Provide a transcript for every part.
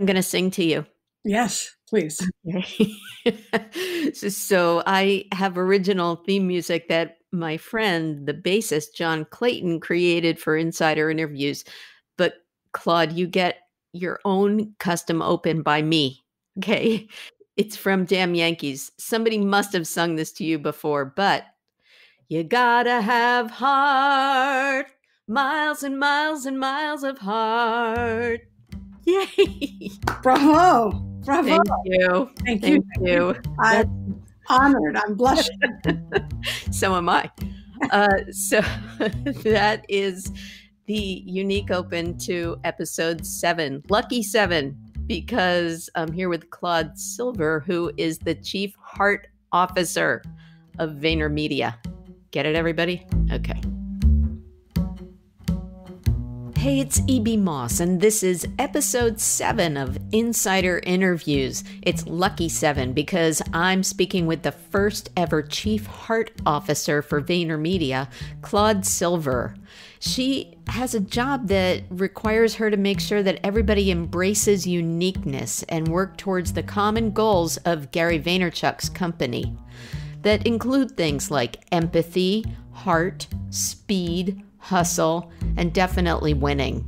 I'm going to sing to you. Yes, please. Okay. So I have original theme music that my friend, the bassist, John Clayton, created for Insider Interviews. But Claude, you get your own custom open by me. Okay. It's from Damn Yankees. Somebody must have sung this to you before, but you gotta have heart, miles and miles and miles of heart. Yay. Bravo. Bravo. Thank you. Thank you. Thank you. I'm honored. I'm blushing. So am I. So that is the unique open to episode 7, Lucky 7, because I'm here with Claude Silver, who is the Chief Heart Officer of VaynerMedia. Get it, everybody? Okay. Hey, it's E.B. Moss, and this is episode 7 of Insider Interviews. It's Lucky 7 because I'm speaking with the first ever Chief Heart Officer for VaynerMedia, Claude Silver. She has a job that requires her to make sure that everybody embraces uniqueness and work towards the common goals of Gary Vaynerchuk's company that include things like empathy, heart, speed, hustle, and definitely winning.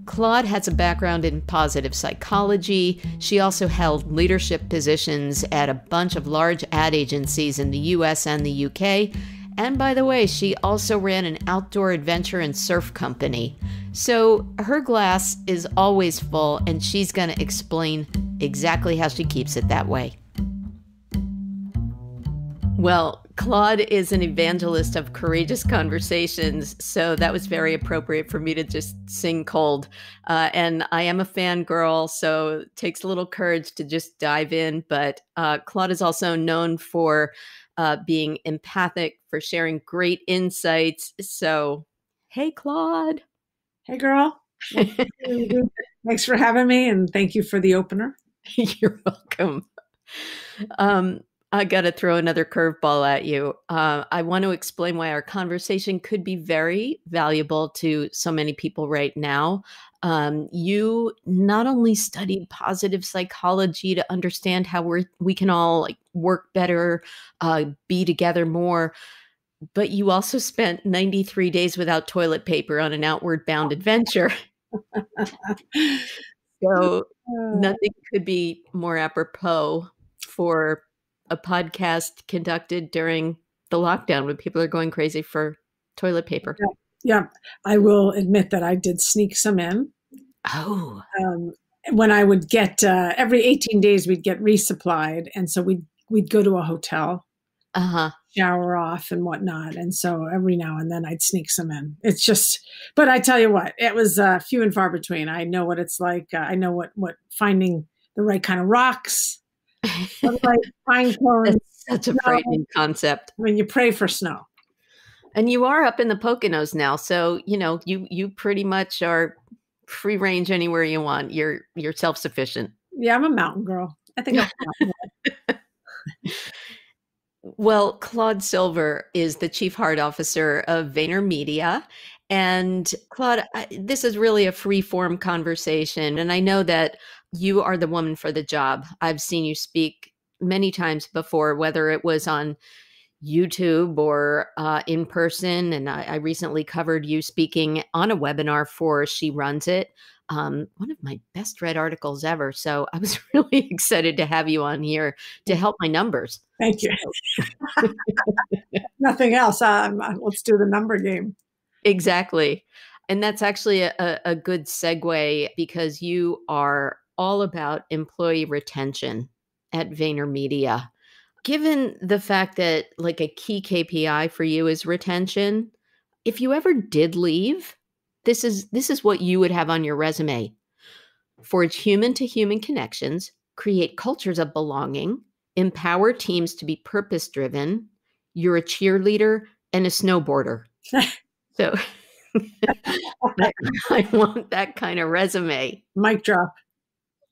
Claude has a background in positive psychology. She also held leadership positions at a bunch of large ad agencies in the US and the UK. And by the way, she also ran an outdoor adventure and surf company. So her glass is always full, and she's going to explain exactly how she keeps it that way. Well, Claude is an evangelist of courageous conversations, so that was very appropriate for me to just sing cold. And I am a fangirl, so it takes a little courage to just dive in. But Claude is also known for being empathic, for sharing great insights. So, hey, Claude. Hey, girl. Thanks for having me, and thank you for the opener. You're welcome. I got to throw another curveball at you. I want to explain why our conversation could be very valuable to so many people right now. You not only studied positive psychology to understand how we can all work better, be together more, but you also spent 93 days without toilet paper on an outward bound adventure. So nothing could be more apropos for a podcast conducted during the lockdown when people are going crazy for toilet paper. Yeah. I will admit that I did sneak some in. Oh. When I would get, every 18 days, we'd get resupplied. And so we'd go to a hotel, shower off and whatnot. And so every now and then I'd sneak some in. It's just, but I tell you what, it was few and far between. I know what it's like. I know what finding the right kind of rocks, pine cones. That's such a frightening concept. I mean, you pray for snow. And you are up in the Poconos now, so you pretty much are free range anywhere you want. You're self-sufficient. Yeah, I'm a mountain girl. I think I'm Well, Claude Silver is the Chief Heart Officer of VaynerMedia. And Claude, this is really a free-form conversation. And I know that you are the woman for the job. I've seen you speak many times before, whether it was on YouTube or in person. And I recently covered you speaking on a webinar for She Runs It, one of my best read articles ever. So I was really excited to have you on here to help my numbers. Thank you. Nothing else. Let's do the number game. Exactly. And that's actually a good segue because you are all about employee retention at VaynerMedia. Given the fact that like a key KPI for you is retention, if you ever did leave, this is what you would have on your resume. Forge human-to-human connections, create cultures of belonging, empower teams to be purpose-driven. You're a cheerleader and a snowboarder. So I want that kind of resume. Mic drop.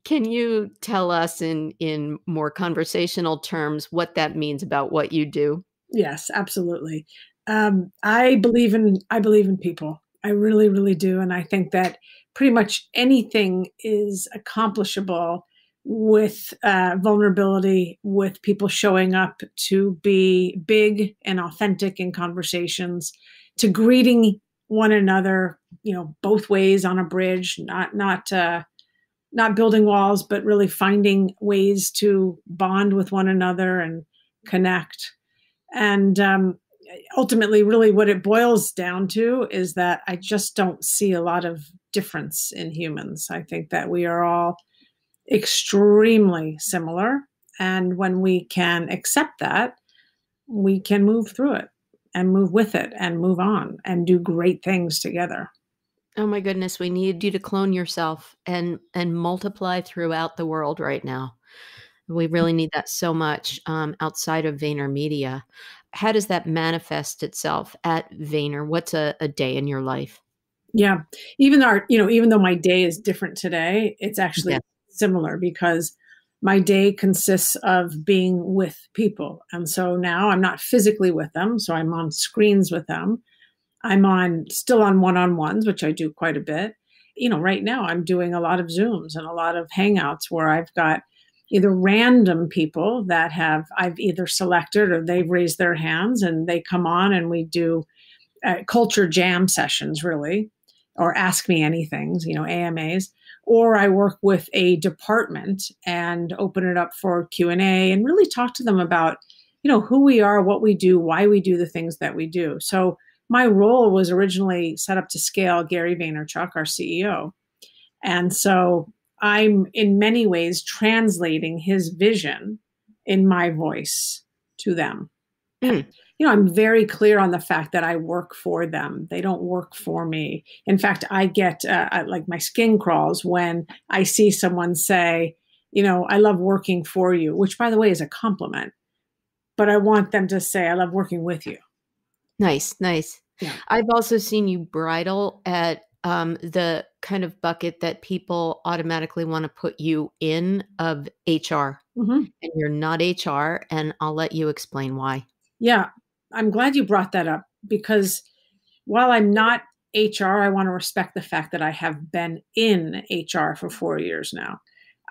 Can you tell us in more conversational terms what that means about what you do? Yes, absolutely. I believe in people. I really, really do. And I think that pretty much anything is accomplishable with vulnerability, with people showing up to be big and authentic in conversations, to greeting one another, both ways on a bridge, not building walls, but really finding ways to bond with one another and connect. And ultimately, really what it boils down to is that I just don't see a lot of difference in humans. I think that we are all extremely similar. And when we can accept that, we can move through it and move with it and move on and do great things together. Oh my goodness, we need you to clone yourself and multiply throughout the world right now. We really need that so much outside of VaynerMedia. How does that manifest itself at Vayner? What's a day in your life? Yeah. Even though my day is different today, it's actually similar because my day consists of being with people. And so now I'm not physically with them. So I'm on screens with them. I'm still on one-on-ones, which I do quite a bit. Right now I'm doing a lot of Zooms and a lot of Hangouts where I've got either random people that I've either selected or they've raised their hands and they come on and we do culture jam sessions, really, or ask me anythings, AMAs, or I work with a department and open it up for Q&A and really talk to them about, who we are, what we do, why we do the things that we do. So my role was originally set up to scale Gary Vaynerchuk, our CEO. And so I'm in many ways translating his vision in my voice to them. Mm. I'm very clear on the fact that I work for them. They don't work for me. In fact, I get like my skin crawls when I see someone say, I love working for you, which by the way is a compliment, but I want them to say, I love working with you. Nice, nice. Yeah. I've also seen you bridle at the kind of bucket that people automatically want to put you in of HR. Mm-hmm. And you're not HR, and I'll let you explain why. Yeah, I'm glad you brought that up because while I'm not HR, I want to respect the fact that I have been in HR for 4 years now.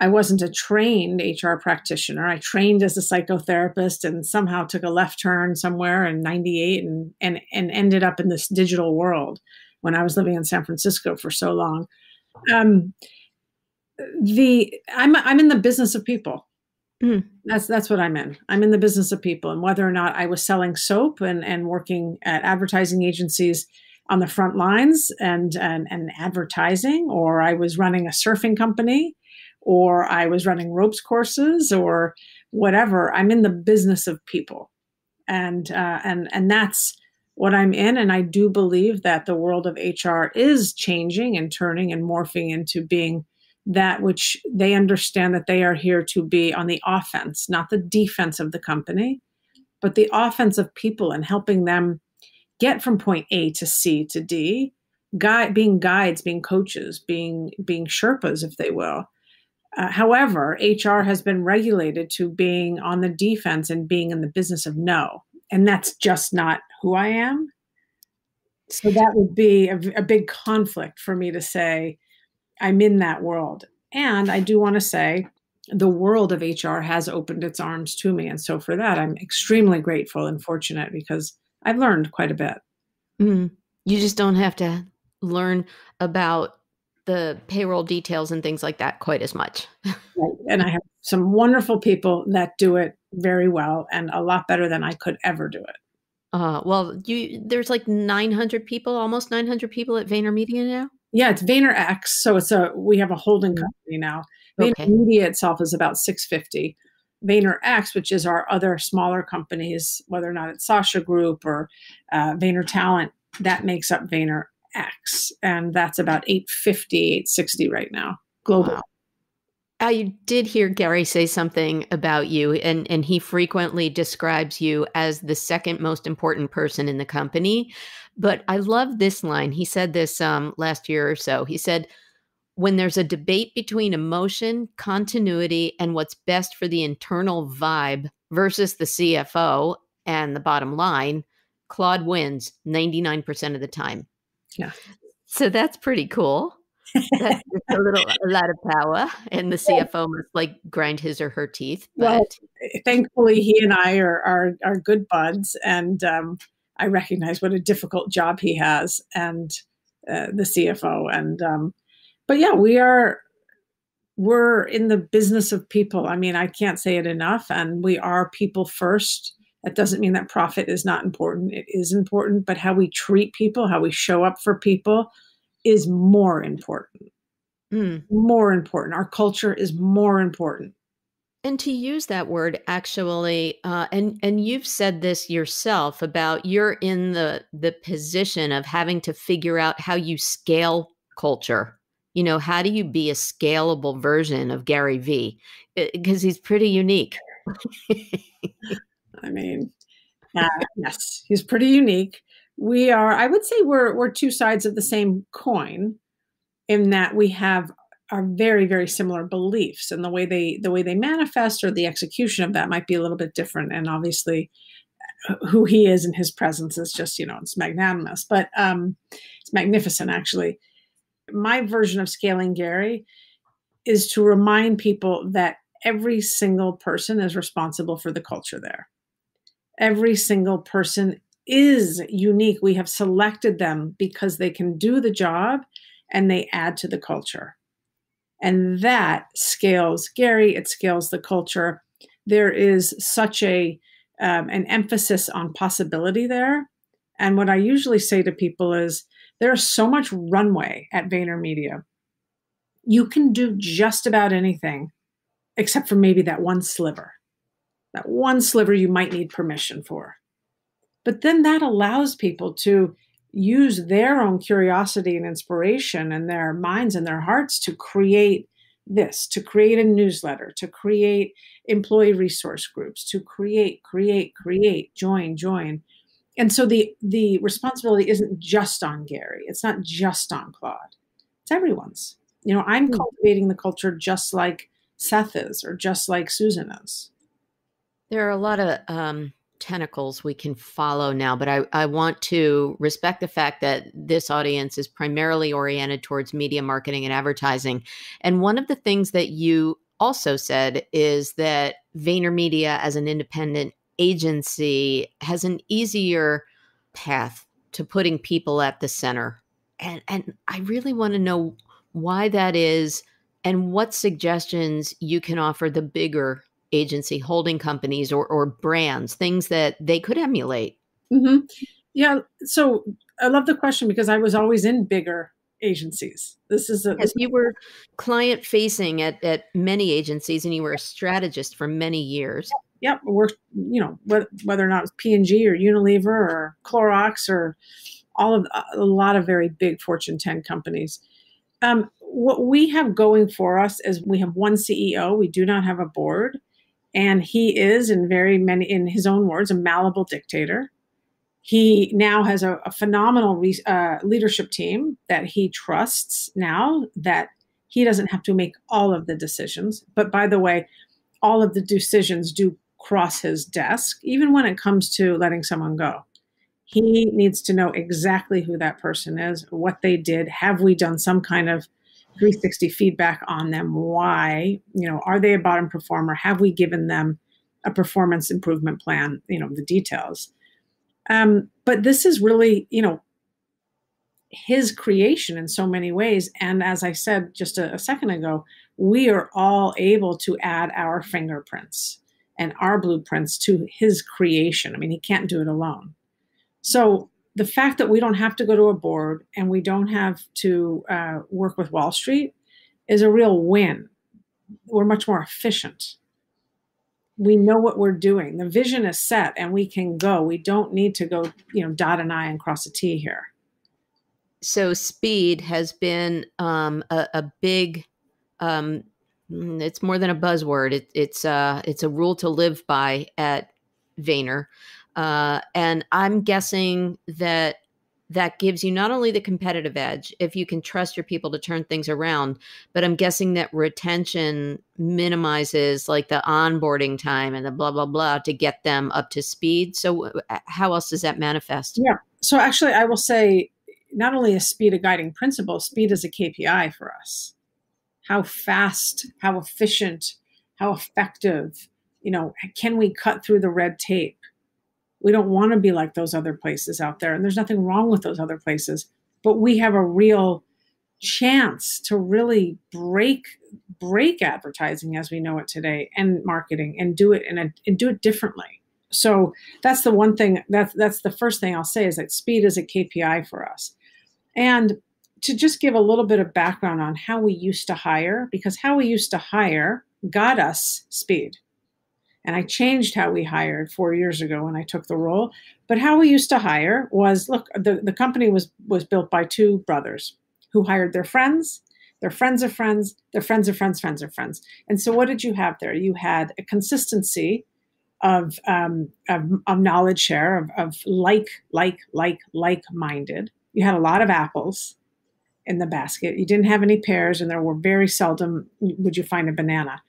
I wasn't a trained HR practitioner. I trained as a psychotherapist and somehow took a left turn somewhere in 98 and ended up in this digital world when I was living in San Francisco for so long. I'm in the business of people. Mm. That's what I'm in. I'm in the business of people, and whether or not I was selling soap and working at advertising agencies on the front lines and advertising, or I was running a surfing company, or I was running ropes courses, or whatever. I'm in the business of people, and that's what I'm in. And I do believe that the world of HR is changing and turning and morphing into being that which they understand that they are here to be on the offense, not the defense of the company, but the offense of people and helping them get from point A to C to D, being guides, being coaches, being Sherpas, if they will. However, HR has been regulated to being on the defense and being in the business of no. And that's just not who I am. So that would be a big conflict for me to say, I'm in that world. And I do want to say the world of HR has opened its arms to me. And so for that, I'm extremely grateful and fortunate because I've learned quite a bit. Mm. You just don't have to learn about the payroll details and things like that quite as much. Right. And I have some wonderful people that do it very well and a lot better than I could ever do it. Well, there's like 900 people, almost 900 people at VaynerMedia now. Yeah, it's VaynerX. So we have a holding company now. Okay. VaynerMedia itself is about 650. VaynerX, which is our other smaller companies, whether or not it's Sasha Group or Vayner Talent, that makes up VaynerX. And that's about 850, 860 right now, global. Wow. I did hear Gary say something about you, and he frequently describes you as the second most important person in the company. But I love this line. He said this last year or so. He said, when there's a debate between emotion, continuity, and what's best for the internal vibe versus the CFO and the bottom line, Claude wins 99% of the time. Yeah. So that's pretty cool. That's just a lot of power, and the CFO must like grind his or her teeth. Well, But thankfully, he and I are good buds, and I recognize what a difficult job he has, and the CFO, and but yeah, we're in the business of people. I mean, I can't say it enough, and we are people first. That doesn't mean that profit is not important. It is important, but how we treat people, how we show up for people is more important. More important. Our culture is more important. And to use that word actually, and you've said this yourself about you're in the position of having to figure out how you scale culture. You know, how do you be a scalable version of Gary V? Because he's pretty unique. I mean, yes, he's pretty unique. We are, I would say we're two sides of the same coin in that we have are very, very similar beliefs, and the way they manifest or the execution of that might be a little bit different. And obviously who he is and his presence is just, it's magnanimous, but it's magnificent actually. My version of scaling Gary is to remind people that every single person is responsible for the culture there. Every single person is unique. We have selected them because they can do the job and they add to the culture. And that scales Gary, it scales the culture. There is such an emphasis on possibility there. And what I usually say to people is there's so much runway at VaynerMedia. You can do just about anything except for maybe that one sliver. That one sliver you might need permission for. But then that allows people to use their own curiosity and inspiration and their minds and their hearts to create this, to create a newsletter, to create employee resource groups, to create, join. And so the responsibility isn't just on Gary. It's not just on Claude. It's everyone's. I'm cultivating the culture just like Seth is, or just like Susan is. There are a lot of tentacles we can follow now, but I want to respect the fact that this audience is primarily oriented towards media marketing and advertising. And one of the things that you also said is that VaynerMedia as an independent agency has an easier path to putting people at the center. And I really want to know why that is and what suggestions you can offer the bigger agency holding companies or brands, things that they could emulate. Mm-hmm. Yeah. So I love the question because I was always in bigger agencies. You were client facing at many agencies and you were a strategist for many years. Yep. Worked, whether or not it was P&G or Unilever or Clorox or a lot of very big Fortune 10 companies. What we have going for us is we have one CEO. We do not have a board. And he is, in his own words, a malleable dictator. He now has a phenomenal leadership team that he trusts now, that he doesn't have to make all of the decisions. But by the way, all of the decisions do cross his desk, even when it comes to letting someone go. He needs to know exactly who that person is, what they did. Have we done some kind of 360 feedback on them? Why? Are they a bottom performer? Have we given them a performance improvement plan? The details. But this is really, his creation in so many ways. And as I said just a second ago, we are all able to add our fingerprints and our blueprints to his creation. I mean, he can't do it alone. So the fact that we don't have to go to a board and we don't have to work with Wall Street is a real win. We're much more efficient. We know what we're doing. The vision is set and we can go. We don't need to go, dot an I and cross a T here. So speed has been a big, it's more than a buzzword. It's a rule to live by at Vayner. And I'm guessing that gives you not only the competitive edge, if you can trust your people to turn things around, but I'm guessing that retention minimizes like the onboarding time and the blah, blah, blah to get them up to speed. So how else does that manifest? Yeah. So actually, I will say not only is speed a guiding principle, speed is a KPI for us. How fast, how efficient, how effective, can we cut through the red tape? We don't want to be like those other places out there. And there's nothing wrong with those other places, but we have a real chance to really break advertising as we know it today and marketing and do it differently. So that's the one thing, that's the first thing I'll say, is that speed is a KPI for us. And to just give a little bit of background on how we used to hire, because how we used to hire got us speed. And I changed how we hired 4 years ago when I took the role. But how we used to hire was, look, the company was built by two brothers who hired their friends of friends, their friends of friends. And so what did you have there? You had a consistency of knowledge share, of like-minded. You had a lot of apples in the basket. You didn't have any pears, and there were very seldom would you find a banana.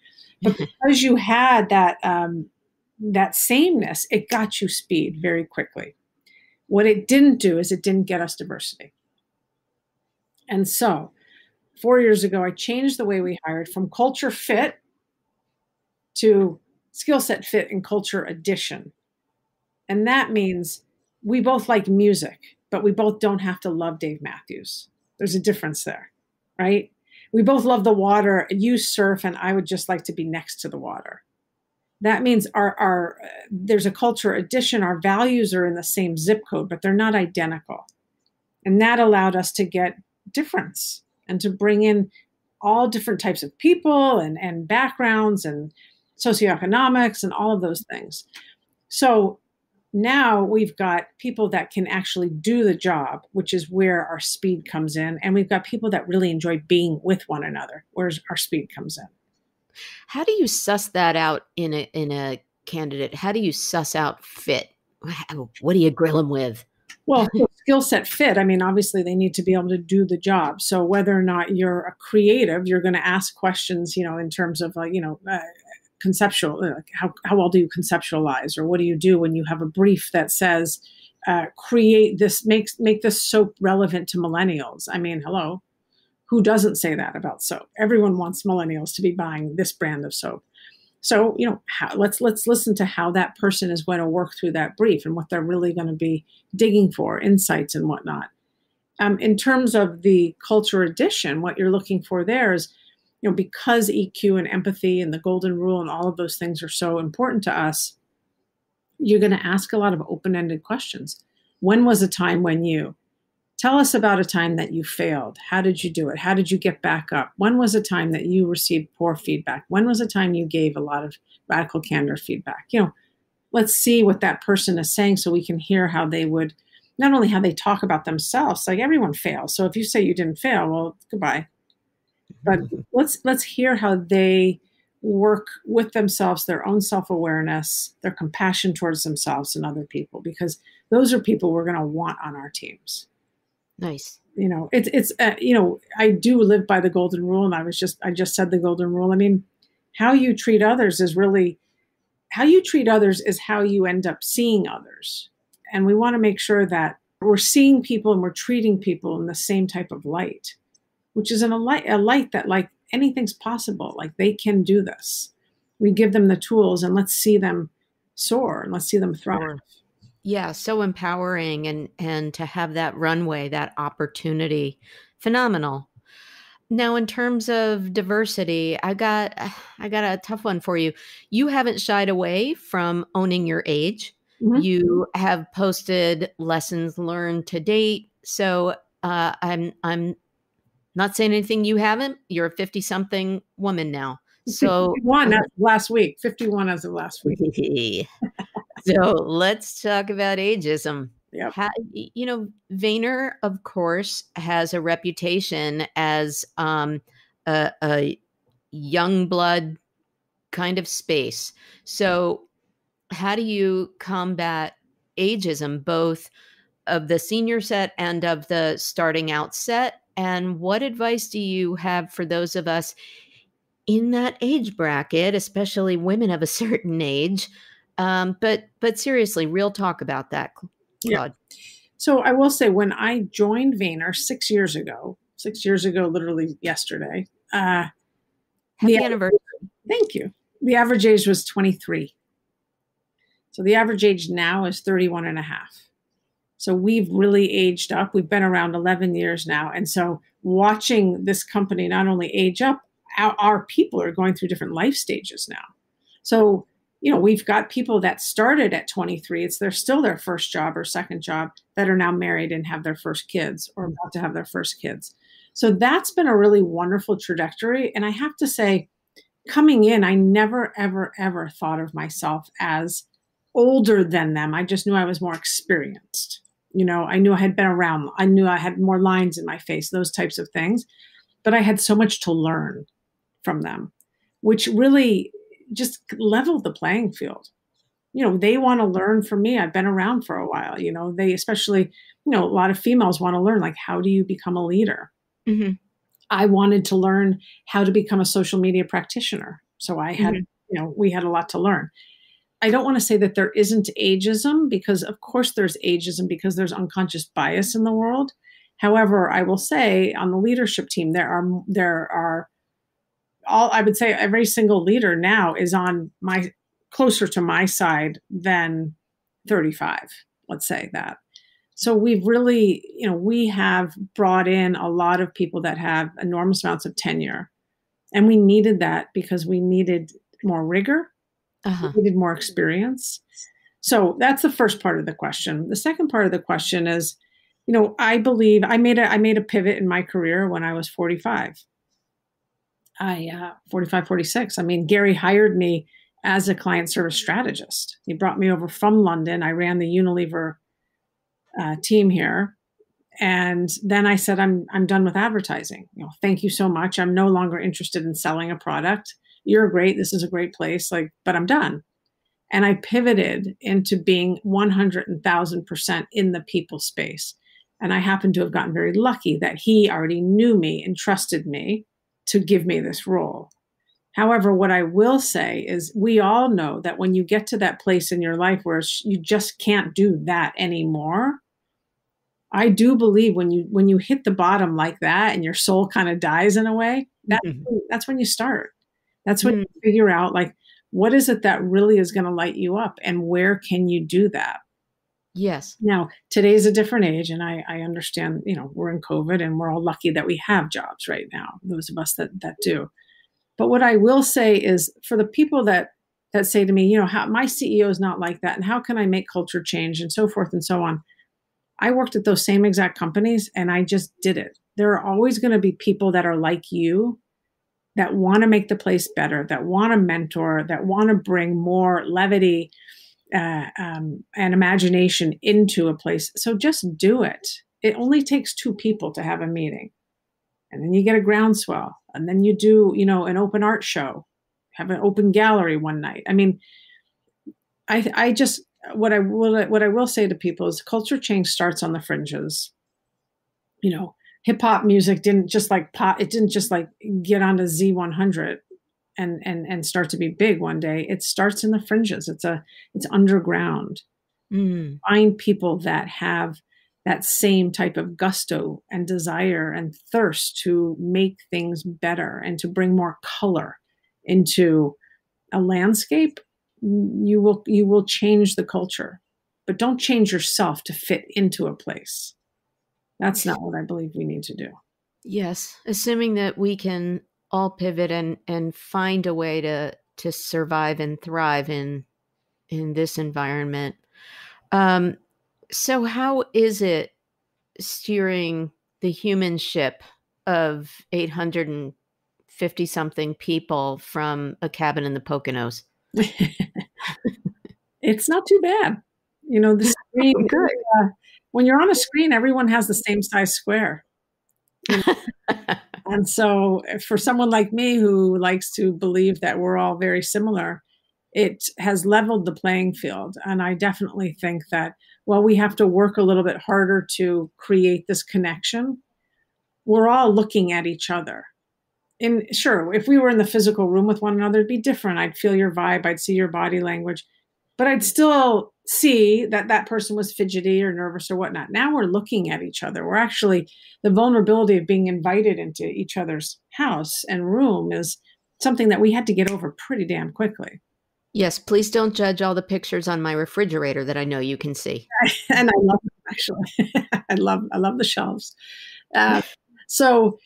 But because you had that sameness, it got you speed very quickly. What it didn't do is it didn't get us diversity. And so 4 years ago, I changed the way we hired from culture fit to skill set fit and culture addition. And that means we both like music, but we both don't have to love Dave Matthews. There's a difference there, right? We both love the water. You surf, and I would just like to be next to the water. That means there's a culture addition. Our values are in the same zip code, but they're not identical. And that allowed us to get difference and to bring in all different types of people and backgrounds and socioeconomics and all of those things. So now we've got people that can actually do the job, which is where our speed comes in. And we've got people that really enjoy being with one another, where our speed comes in. How do you suss that out in a candidate? How do you suss out fit? What do you grill them with? Well, skill set fit, I mean, obviously they need to be able to do the job. So whether or not you're a creative, you're going to ask questions, in terms of conceptual, how well do you conceptualize, or what do you do when you have a brief that says, create this, make this soap relevant to millennials? I mean, hello, who doesn't say that about soap? Everyone wants millennials to be buying this brand of soap. So, let's listen to how that person is going to work through that brief and what they're really going to be digging for, insights and whatnot. In terms of the culture addition, what you're looking for there is, because EQ and empathy and the golden rule and all of those things are so important to us, you're going to ask a lot of open-ended questions. When was a time when you? Tell us about a time that you failed. How did you do it? How did you get back up? When was a time that you received poor feedback? When was a time you gave a lot of radical candor feedback? Let's see what that person is saying so we can hear how they would, not only how they talk about themselves, like everyone fails. So if you say you didn't fail, well, goodbye. But let's hear how they work with themselves, their own self-awareness, their compassion towards themselves and other people, because those are people we're going to want on our teams. Nice. I do live by the golden rule, and I just said the golden rule. I mean, how you treat others is how you end up seeing others. And we want to make sure that we're seeing people and we're treating people in the same type of light, which is a light that, like, anything's possible. Like, they can do this. We give them the tools, and let's see them soar and let's see them thrive. Sure. Yeah, so empowering, and to have that runway, that opportunity, phenomenal. Now, in terms of diversity, I got a tough one for you. You haven't shied away from owning your age. Mm-hmm. You have posted lessons learned to date. So I'm not saying anything you haven't. You're a 50-something woman now. So 51 last week. 51 as of last week. So let's talk about ageism. Yep. Vayner, of course, has a reputation as a young blood kind of space. So how do you combat ageism, both of the senior set and of the starting out set? And what advice do you have for those of us in that age bracket, especially women of a certain age? But seriously, real talk about that, Claude. Yeah. So I will say, when I joined Vayner 6 years ago, literally yesterday. Happy anniversary. Thank you. The average age was 23. So the average age now is 31 and a half. So we've really aged up. We've been around 11 years now. And so watching this company not only age up, our people are going through different life stages now. So, we've got people that started at 23. They're still their first job or second job, that are now married and have their first kids or about to have their first kids. So that's been a really wonderful trajectory. And I have to say, coming in, I never, ever, ever thought of myself as older than them. I just knew I was more experienced. I knew I had been around. I knew I had more lines in my face, those types of things. But I had so much to learn from them, which really just leveled the playing field. They want to learn from me. I've been around for a while. They especially, a lot of females want to learn, like, how do you become a leader? Mm-hmm. I wanted to learn how to become a social media practitioner. So I had, we had a lot to learn. I don't want to say that there isn't ageism, because of course there's ageism, because there's unconscious bias in the world. However, I will say, on the leadership team, there are I would say every single leader now is closer to my side than 35. Let's say that. So we've really, we have brought in a lot of people that have enormous amounts of tenure, and we needed that because we needed more rigor. We needed more experience. So that's the first part of the question. The second part of the question is, I believe I made a pivot in my career when I was 45. 45, 46. I mean, Gary hired me as a client service strategist. He brought me over from London. I ran the Unilever team here. And then I said, I'm done with advertising. Thank you so much. I'm no longer interested in selling a product. You're great. This is a great place. But I'm done. And I pivoted into being 100,000% in the people space. And I happened to have gotten very lucky that he already knew me and trusted me to give me this role. However, what I will say is, we all know that when you get to that place in your life where you just can't do that anymore, I do believe when you hit the bottom like that and your soul kind of dies in a way, that's when you start. That's when you figure out, what is it that really is going to light you up, and where can you do that? Yes. Now, today's a different age, and I understand, we're in COVID and we're all lucky that we have jobs right now, those of us that do. But what I will say is, for the people that say to me, how my CEO is not like that, and how can I make culture change, and so forth and so on. I worked at those same exact companies, and I just did it. There are always going to be people that are like you, that want to make the place better, that want to mentor, that want to bring more levity and imagination into a place. So just do it. It only takes two people to have a meeting, and then you get a groundswell, and then you do, an open art show, have an open gallery one night. I mean, I just, what I will say to people is, culture change starts on the fringes. Hip hop music didn't just pop. It didn't just get onto Z100 and start to be big one day. It starts in the fringes. It's underground. Find people that have that same type of gusto and desire and thirst to make things better and to bring more color into a landscape. You will change the culture, but don't change yourself to fit into a place. That's not what I believe we need to do. Yes. Assuming that we can all pivot and find a way to survive and thrive in this environment. So how is it steering the human ship of 850 something people from a cabin in the Poconos? It's not too bad. The screen, when you're on a screen, everyone has the same size square. And so for someone like me who likes to believe that we're all very similar, it has leveled the playing field. And I definitely think that while we have to work a little bit harder to create this connection, we're all looking at each other. And sure, if we were in the physical room with one another, it'd be different. I'd feel your vibe. I'd see your body language. but I'd still see that that person was fidgety or nervous or whatnot. Now we're looking at each other. We're actually, the vulnerability of being invited into each other's house and room is something that we had to get over pretty damn quickly. Yes, please don't judge all the pictures on my refrigerator that I know you can see. And I love them, actually. I love the shelves. So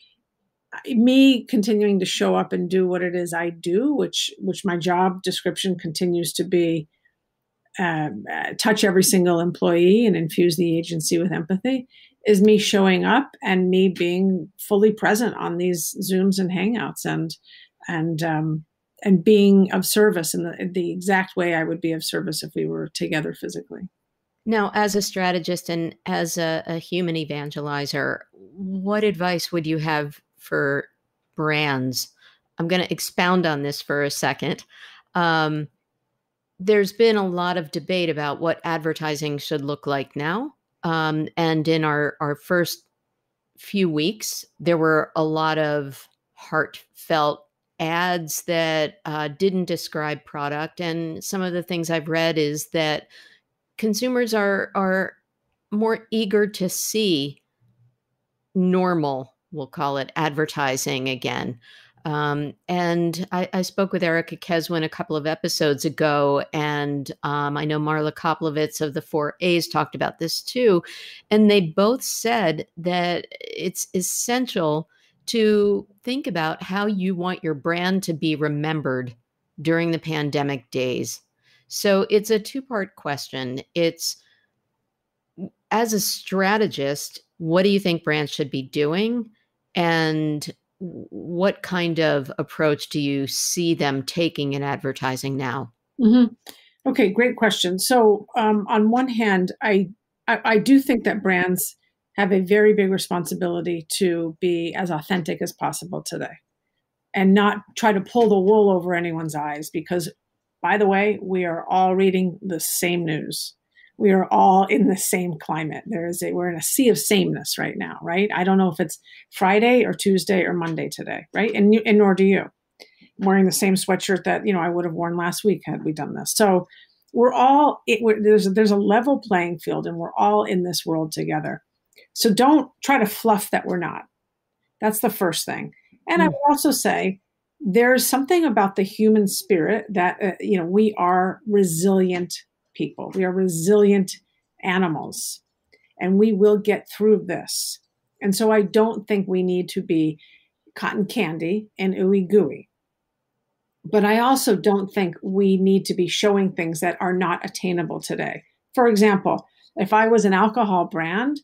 me continuing to show up and do what it is I do, which my job description continues to be touch every single employee and infuse the agency with empathy, is me showing up and me being fully present on these Zooms and Hangouts and being of service in the exact way I would be of service if we were together physically. Now, as a strategist and as a human evangelizer, what advice would you have for brands? I'm going to expound on this for a second. There's been a lot of debate about what advertising should look like now. And in our first few weeks, there were a lot of heartfelt ads that didn't describe product. And some of the things I've read is that consumers are more eager to see normal, we'll call it, advertising again. And I spoke with Erica Keswin a couple of episodes ago, and I know Marla Koplovitz of the 4As talked about this too. And they both said that it's essential to think about how you want your brand to be remembered during the pandemic days. So it's a two-part question. It's, as a strategist, what do you think brands should be doing? And what kind of approach do you see them taking in advertising now? Mm-hmm. Okay, great question. So on one hand, I do think that brands have a very big responsibility to be as authentic as possible today and not try to pull the wool over anyone's eyes, because, by the way, we are all reading the same news. We are all in the same climate. We're in a sea of sameness right now, right? I don't know if it's Friday or Tuesday or Monday today, right? And nor do you. I'm wearing the same sweatshirt that I would have worn last week had we done this. So there's a level playing field, and we're all in this world together. So don't try to fluff that we're not. That's the first thing. And I would also say there's something about the human spirit that we are resilient people. We are resilient animals, and we will get through this. And so I don't think we need to be cotton candy and ooey gooey. But I also don't think we need to be showing things that are not attainable today. For example, if I was an alcohol brand,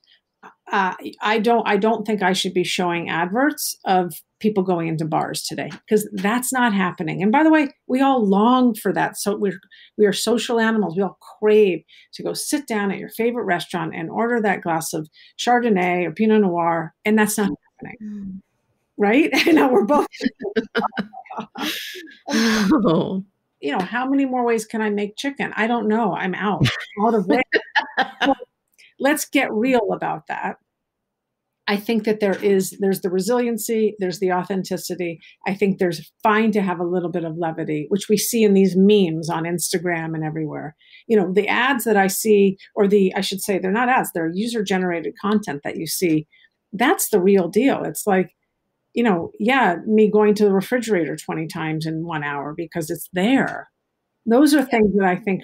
I don't think I should be showing adverts of people going into bars today, because that's not happening. And by the way, we all long for that. So we are social animals. We all crave to go sit down at your favorite restaurant and order that glass of Chardonnay or Pinot Noir, and that's not happening. Right? I know we're both. Oh. How many more ways can I make chicken? I don't know. I'm out of ways. So let's get real about that. I think that there's the resiliency, there's the authenticity. I think there's fine to have a little bit of levity, which we see in these memes on Instagram and everywhere. The ads that I see, I should say they're not ads, they're user-generated content that you see. That's the real deal. It's like, me going to the refrigerator 20 times in 1 hour because it's there. Those are things that I think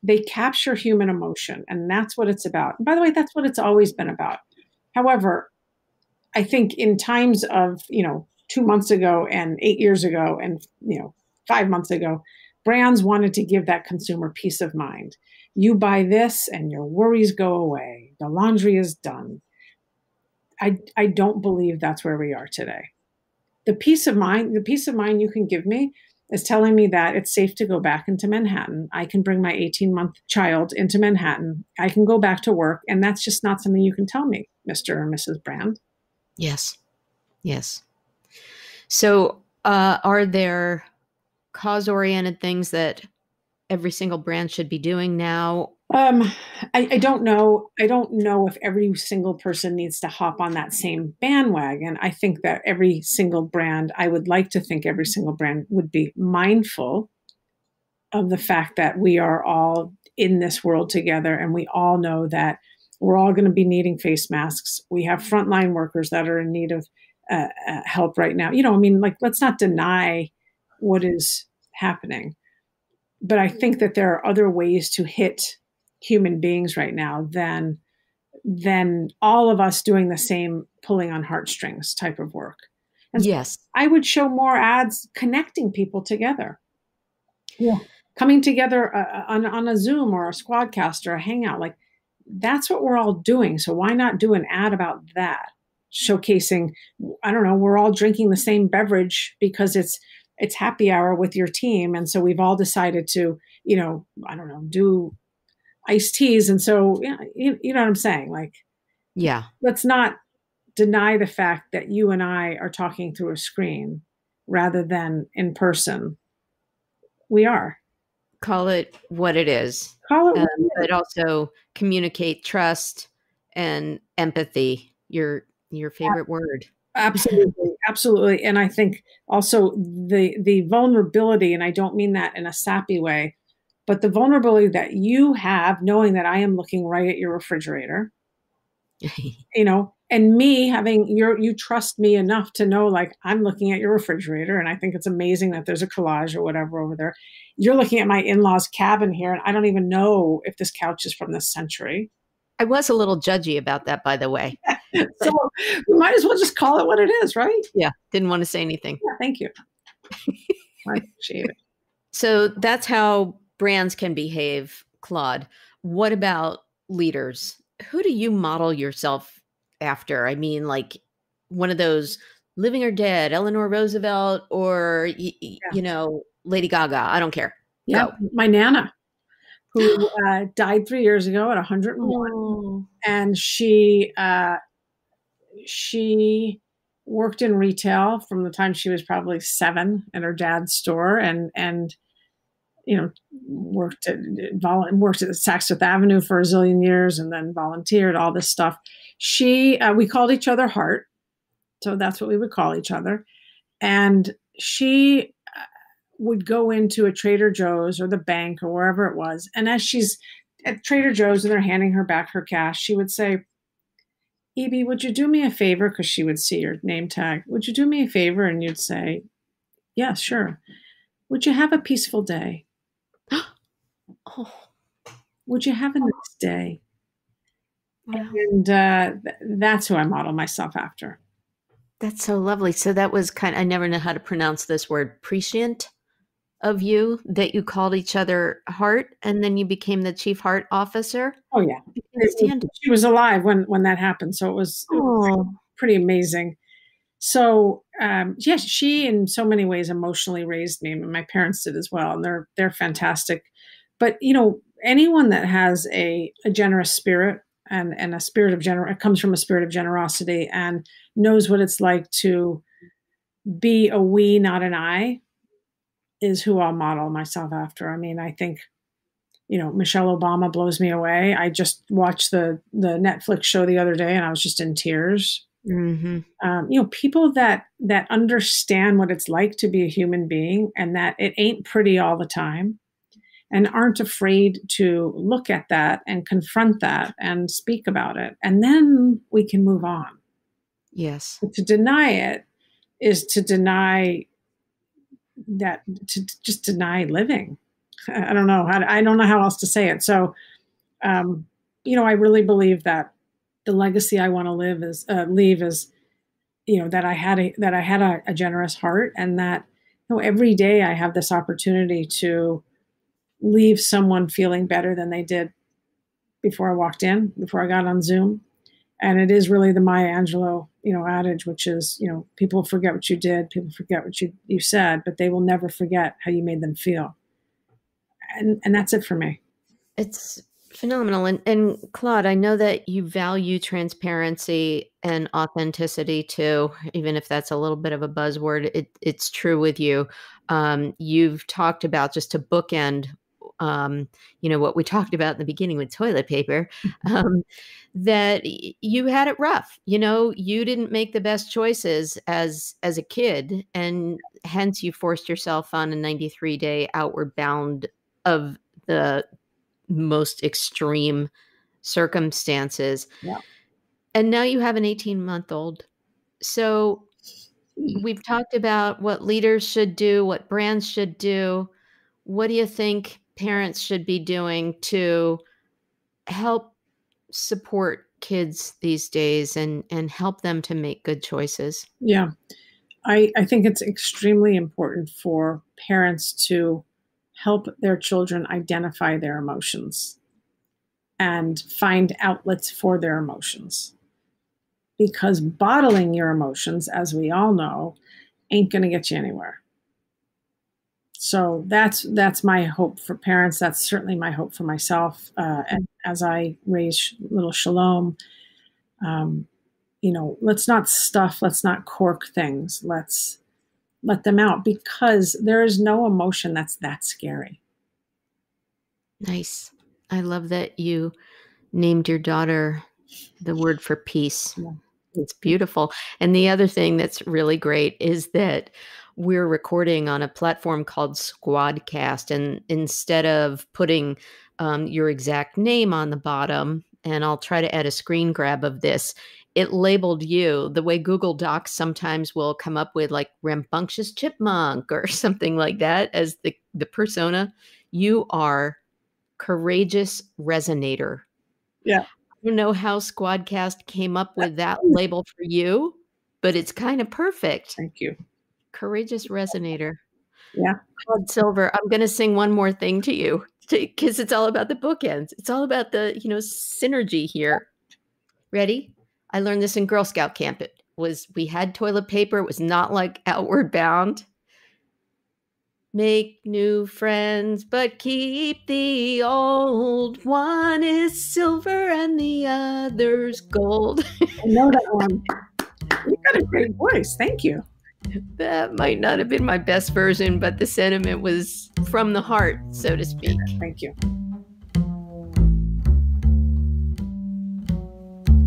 they capture human emotion, and that's what it's about. And by the way, that's what it's always been about. However, I think in times of, 2 months ago and 8 years ago and, 5 months ago, brands wanted to give that consumer peace of mind. You buy this and your worries go away. The laundry is done. I don't believe that's where we are today. The peace of mind you can give me is telling me that it's safe to go back into Manhattan. I can bring my 18-month child into Manhattan. I can go back to work. And that's just not something you can tell me, Mr. or Mrs. Brand. Yes. Yes. So are there cause-oriented things that every single brand should be doing now? I don't know. I don't know if every single person needs to hop on that same bandwagon. I think that I would like to think every single brand would be mindful of the fact that we are all in this world together, and we all know that we're all going to be needing face masks. We have frontline workers that are in need of help right now. I mean, like, let's not deny what is happening. But I think that there are other ways to hit human beings right now than all of us doing the same pulling on heartstrings type of work. And yes, I would show more ads connecting people together. Yeah. Coming together on a Zoom or a Squadcast or a Hangout. Like, that's what we're all doing. So why not do an ad about that? Showcasing, I don't know, we're all drinking the same beverage because it's happy hour with your team. And so we've all decided to, I don't know, do iced teas. And so, yeah, you know what I'm saying? Like, yeah. Let's not deny the fact that you and I are talking through a screen rather than in person. We are. Call it what it is. Call it what it is. But also communicate trust and empathy. Your favorite word. Absolutely. Absolutely. And I think also the vulnerability, and I don't mean that in a sappy way, but the vulnerability that you have knowing that I am looking right at your refrigerator, and me having you trust me enough to know, like, I'm looking at your refrigerator and I think it's amazing that there's a collage or whatever over there. You're looking at my in-laws' cabin here, and I don't even know if this couch is from this century. I was a little judgy about that, by the way. So we might as well just call it what it is, right? Yeah. Didn't want to say anything. Yeah, thank you. I appreciate it. So that's how brands can behave, Claude. What about leaders? Who do you model yourself after? I mean, like, one of those living or dead, Eleanor Roosevelt, or, Lady Gaga. I don't care. Yeah. Go. My Nana, who died 3 years ago at 101. Oh. And she worked in retail from the time she was probably 7 at her dad's store, and worked at Saks Fifth Avenue for a zillion years, and then volunteered, all this stuff. We called each other Heart, so that's what we would call each other. And she would go into a Trader Joe's or the bank or wherever it was, and as she's at Trader Joe's and they're handing her back her cash, she would say, "Evie, would you do me a favor?" Because she would see your name tag. "Would you do me a favor?" And you'd say, "Yeah, sure." "Would you have a peaceful day?" "Oh, would you have a nice day?" Wow. And that's who I model myself after. That's so lovely. So that was I never know how to pronounce this word, prescient of you, that you called each other Heart, and then you became the chief heart officer. Oh yeah. She was alive when that happened. So it was pretty amazing. So yes, she in so many ways emotionally raised me. My parents did as well, and they're fantastic. But anyone that has a generous spirit and a spirit of it comes from a spirit of generosity and knows what it's like to be a we, not an I, is who I'll model myself after. I mean, I think, Michelle Obama blows me away. I just watched the Netflix show the other day and I was just in tears. Mm-hmm. People that understand what it's like to be a human being and that it ain't pretty all the time and aren't afraid to look at that and confront that and speak about it. And then we can move on. Yes. But to deny it is to deny that, to just deny living. I don't know how else to say it. So, I really believe that the legacy I want to leave is, that I had a generous heart, and that, every day I have this opportunity to leave someone feeling better than they did before I got on Zoom. And it is really the Maya Angelou, adage, which is, people forget what you did, people forget what you said, but they will never forget how you made them feel. And that's it for me. It's phenomenal. And Claude, I know that you value transparency and authenticity too, even if that's a little bit of a buzzword. It's true with you. You've talked about, just to bookend, what we talked about in the beginning with toilet paper, that you had it rough. You didn't make the best choices as a kid, and hence you forced yourself on a 93-day outward bound of the most extreme circumstances. Yeah. And now you have an 18-month-old. So we've talked about what leaders should do, what brands should do. What do you think parents should be doing to help support kids these days and help them to make good choices? Yeah. I think it's extremely important for parents to help their children identify their emotions and find outlets for their emotions. Because bottling your emotions, as we all know, ain't going to get you anywhere. So that's my hope for parents. That's certainly my hope for myself. And as I raise little Shalom, let's not stuff, let's not cork things. Let's let them out, because there is no emotion that's that scary. Nice. I love that you named your daughter the word for peace. Yeah. It's beautiful. And the other thing that's really great is that we're recording on a platform called Squadcast. And instead of putting your exact name on the bottom, and I'll try to add a screen grab of this, it labeled you the way Google Docs sometimes will come up with, like, rambunctious chipmunk or something like that as the persona. You are courageous resonator. Yeah. I don't know how Squadcast came up with that label for you, but it's kind of perfect. Thank you. Courageous resonator. Yeah. Claude Silver, I'm going to sing one more thing to you because it's all about the bookends. It's all about the, synergy here. Ready? I learned this in Girl Scout camp. We had toilet paper. It was not like Outward Bound. Make new friends, but keep the old. One is silver and the other's gold. I know that one. You got a great voice. Thank you. That might not have been my best version, but the sentiment was from the heart, so to speak. Thank you.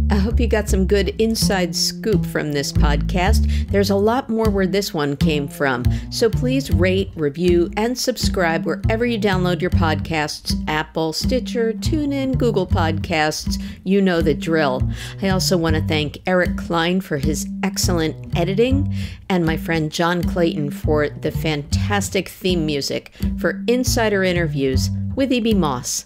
I hope you got some good inside scoop from this podcast. There's a lot more where this one came from. So please rate, review, and subscribe wherever you download your podcasts: Apple, Stitcher, TuneIn, Google Podcasts. You know the drill. I also want to thank Eric Klein for his excellent editing, and my friend John Clayton for the fantastic theme music for Insider Interviews with E.B. Moss.